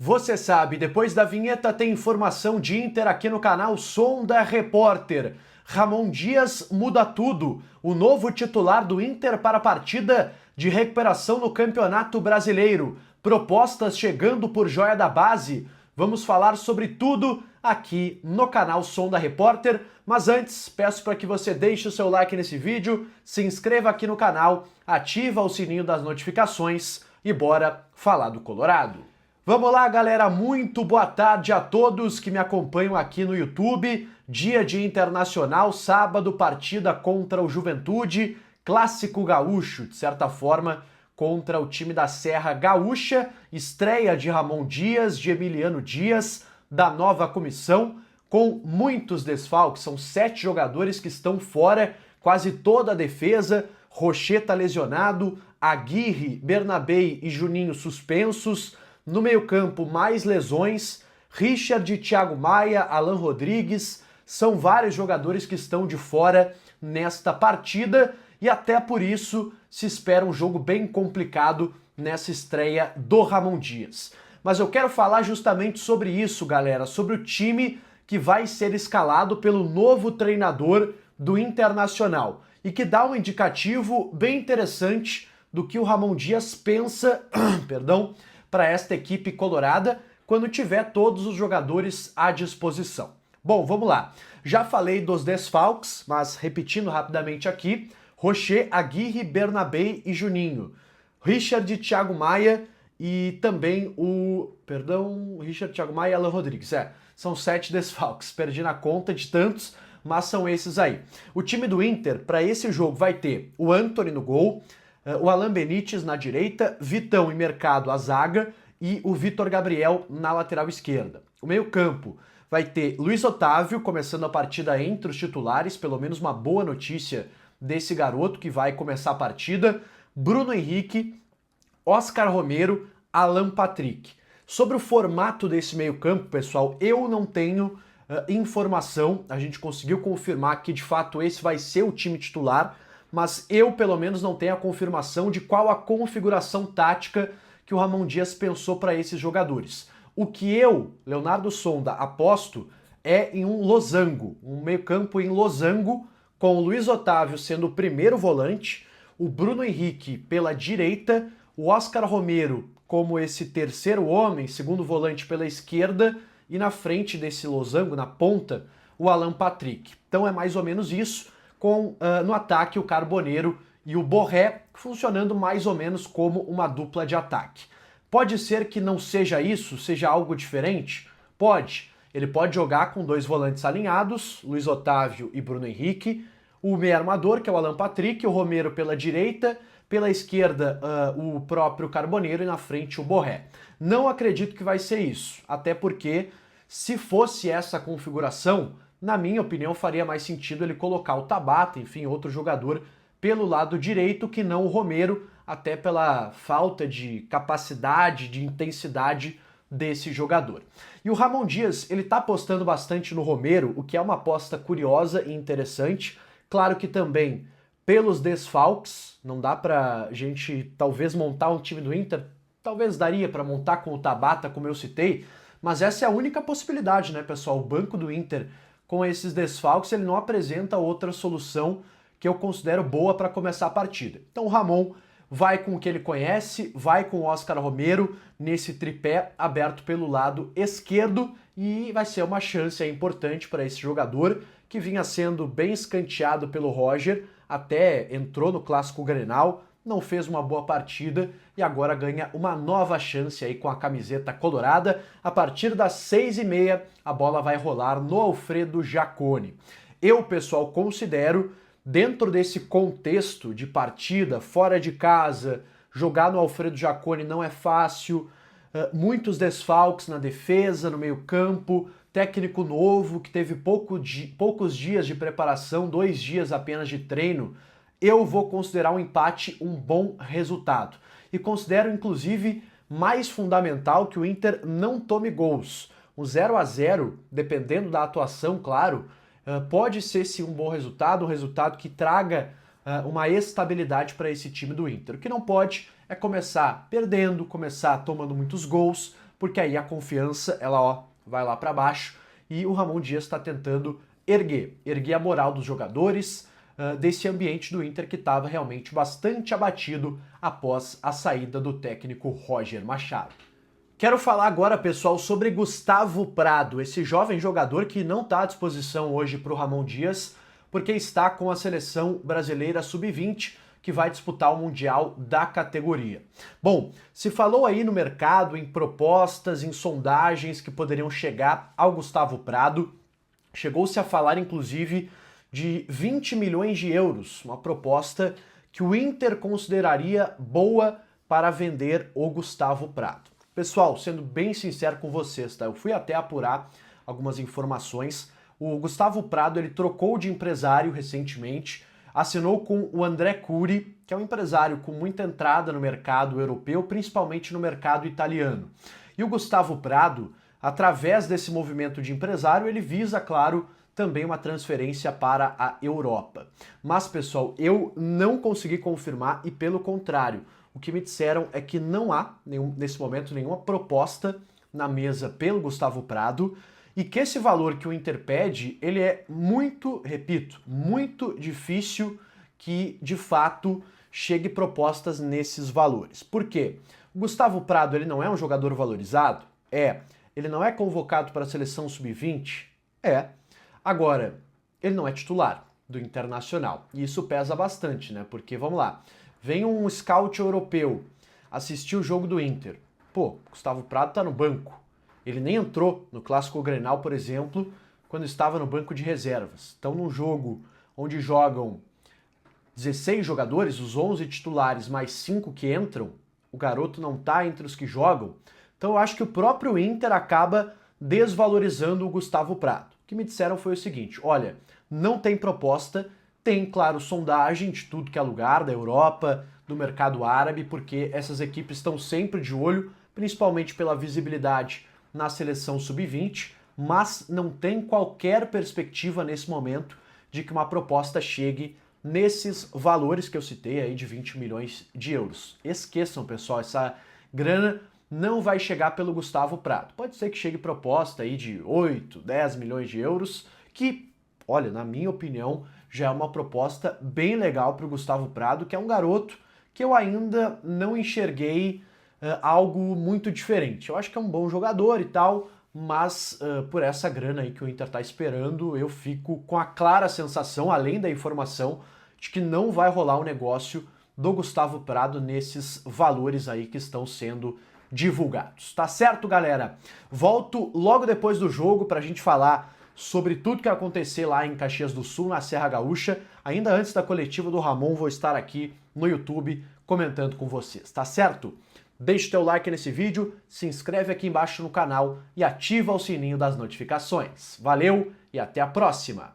Você sabe, depois da vinheta tem informação de Inter aqui no canal Som da Repórter. Ramon Dias muda tudo. O novo titular do Inter para a partida de recuperação no Campeonato Brasileiro. Propostas chegando por joia da base. Vamos falar sobre tudo aqui no canal Som da Repórter. Mas antes, peço para que você deixe o seu like nesse vídeo, se inscreva aqui no canal, ativa o sininho das notificações e bora falar do Colorado. Vamos lá, galera, muito boa tarde a todos que me acompanham aqui no YouTube. Dia de Internacional, sábado, partida contra o Juventude, clássico gaúcho, de certa forma, contra o time da Serra Gaúcha, estreia de Ramon Dias, de Emiliano Dias, da nova comissão, com muitos desfalques, são 7 jogadores que estão fora, quase toda a defesa, Rocheta lesionado, Aguirre, Bernabei e Juninho suspensos. No meio-campo, mais lesões, Richard, Thiago Maia, Alan Rodrigues, são vários jogadores que estão de fora nesta partida e até por isso se espera um jogo bem complicado nessa estreia do Ramon Dias. Mas eu quero falar justamente sobre isso, galera, sobre o time que vai ser escalado pelo novo treinador do Internacional e que dá um indicativo bem interessante do que o Ramon Dias pensa, perdão, para esta equipe colorada quando tiver todos os jogadores à disposição. Bom, vamos lá. Já falei dos desfalques, mas repetindo rapidamente aqui, Rocher, Aguirre, Bernabei e Juninho. Richard, Thiago Maia e também Richard, Thiago Maia e Alan Rodrigues. São 7 desfalques, perdi na conta de tantos, mas são esses aí. O time do Inter, para esse jogo, vai ter o Antony no gol, o Alan Benítez na direita, Vitão e Mercado a zaga e o Vitor Gabriel na lateral esquerda. O meio-campo vai ter Luiz Otávio começando a partida entre os titulares, pelo menos uma boa notícia desse garoto que vai começar a partida, Bruno Henrique, Oscar Romero, Alan Patrick. Sobre o formato desse meio-campo, pessoal, eu não tenho informação, a gente conseguiu confirmar que de fato esse vai ser o time titular, mas eu, pelo menos, não tenho a confirmação de qual a configuração tática que o Ramon Dias pensou para esses jogadores. O que eu, Leonardo Sonda, aposto é em um losango, um meio-campo em losango, com o Luiz Otávio sendo o primeiro volante, o Bruno Henrique pela direita, o Oscar Romero como esse terceiro homem, segundo volante pela esquerda, e na frente desse losango, na ponta, o Alan Patrick. Então é mais ou menos isso, com no ataque o Carboneiro e o Borré funcionando mais ou menos como uma dupla de ataque. Pode ser que não seja isso, seja algo diferente? Pode. Ele pode jogar com 2 volantes alinhados, Luiz Otávio e Bruno Henrique, o meio armador, que é o Alan Patrick, o Romero pela direita, pela esquerda o próprio Carboneiro e na frente o Borré. Não acredito que vai ser isso, até porque se fosse essa configuração, na minha opinião, faria mais sentido ele colocar o Tabata, enfim, outro jogador, pelo lado direito que não o Romero, até pela falta de capacidade, de intensidade desse jogador. E o Ramon Dias, ele tá apostando bastante no Romero, o que é uma aposta curiosa e interessante. Claro que também pelos desfalques, não dá pra gente talvez montar um time do Inter, talvez daria para montar com o Tabata, como eu citei, mas essa é a única possibilidade, né, pessoal? O banco do Inter com esses desfalques, ele não apresenta outra solução que eu considero boa para começar a partida. Então o Ramon vai com o que ele conhece, vai com o Oscar Romero nesse tripé aberto pelo lado esquerdo e vai ser uma chance importante para esse jogador que vinha sendo bem escanteado pelo Roger, até entrou no Clássico Grenal, não fez uma boa partida e agora ganha uma nova chance aí com a camiseta colorada. A partir das 6h30 a bola vai rolar no Alfredo Jaconi. Eu, pessoal, considero, dentro desse contexto de partida, fora de casa, jogar no Alfredo Jaconi não é fácil, muitos desfalques na defesa, no meio-campo, técnico novo que teve poucos dias de preparação, 2 dias apenas de treino. Eu vou considerar um empate um bom resultado. E considero, inclusive, mais fundamental que o Inter não tome gols. Um 0-0, dependendo da atuação, claro, pode ser sim um bom resultado, um resultado que traga uma estabilidade para esse time do Inter. O que não pode é começar perdendo, começar tomando muitos gols, porque aí a confiança, ela vai lá para baixo e o Ramon Dias está tentando erguer a moral dos jogadores, desse ambiente do Inter que estava realmente bastante abatido após a saída do técnico Roger Machado. Quero falar agora, pessoal, sobre Gustavo Prado, esse jovem jogador que não está à disposição hoje para o Ramon Dias, porque está com a seleção brasileira sub-20, que vai disputar o Mundial da categoria. Bom, se falou aí no mercado em propostas, em sondagens que poderiam chegar ao Gustavo Prado. Chegou-se a falar, inclusive, de 20 milhões de euros, uma proposta que o Inter consideraria boa para vender o Gustavo Prado. Pessoal, sendo bem sincero com vocês, tá? Eu fui até apurar algumas informações. O Gustavo Prado, ele trocou de empresário recentemente, assinou com o André Curi, que é um empresário com muita entrada no mercado europeu, principalmente no mercado italiano. E o Gustavo Prado, através desse movimento de empresário, ele visa, claro, também uma transferência para a Europa. Mas, pessoal, eu não consegui confirmar e, pelo contrário, o que me disseram é que não há, nesse momento, nenhuma proposta na mesa pelo Gustavo Prado e que esse valor que o Inter pede, ele é muito, repito, muito difícil que, de fato, chegue propostas nesses valores. Por quê? O Gustavo Prado, ele não é um jogador valorizado? É. Ele não é convocado para a seleção sub-20? É. Agora, ele não é titular do Internacional. E isso pesa bastante, né? Porque, vamos lá, vem um scout europeu assistir o jogo do Inter. Pô, Gustavo Prado tá no banco. Ele nem entrou no Clássico Grenal, por exemplo, quando estava no banco de reservas. Então, num jogo onde jogam 16 jogadores, os 11 titulares mais 5 que entram, o garoto não tá entre os que jogam. Então, eu acho que o próprio Inter acaba desvalorizando o Gustavo Prado. O que me disseram foi o seguinte: olha, não tem proposta, tem, claro, sondagem de tudo que é lugar, da Europa, do mercado árabe, porque essas equipes estão sempre de olho, principalmente pela visibilidade na seleção sub-20, mas não tem qualquer perspectiva nesse momento de que uma proposta chegue nesses valores que eu citei aí de 20 milhões de euros. Esqueçam, pessoal, essa grana não vai chegar pelo Gustavo Prado. Pode ser que chegue proposta aí de 8, 10 milhões de euros, que, olha, na minha opinião, já é uma proposta bem legal para o Gustavo Prado, que é um garoto que eu ainda não enxerguei algo muito diferente. Eu acho que é um bom jogador e tal, mas por essa grana aí que o Inter está esperando, eu fico com a clara sensação, além da informação, de que não vai rolar o negócio do Gustavo Prado nesses valores aí que estão sendo divulgados. Tá certo, galera? Volto logo depois do jogo pra gente falar sobre tudo que vai acontecer lá em Caxias do Sul, na Serra Gaúcha. Ainda antes da coletiva do Ramon, vou estar aqui no YouTube comentando com vocês, tá certo? Deixa o teu like nesse vídeo, se inscreve aqui embaixo no canal e ativa o sininho das notificações. Valeu e até a próxima!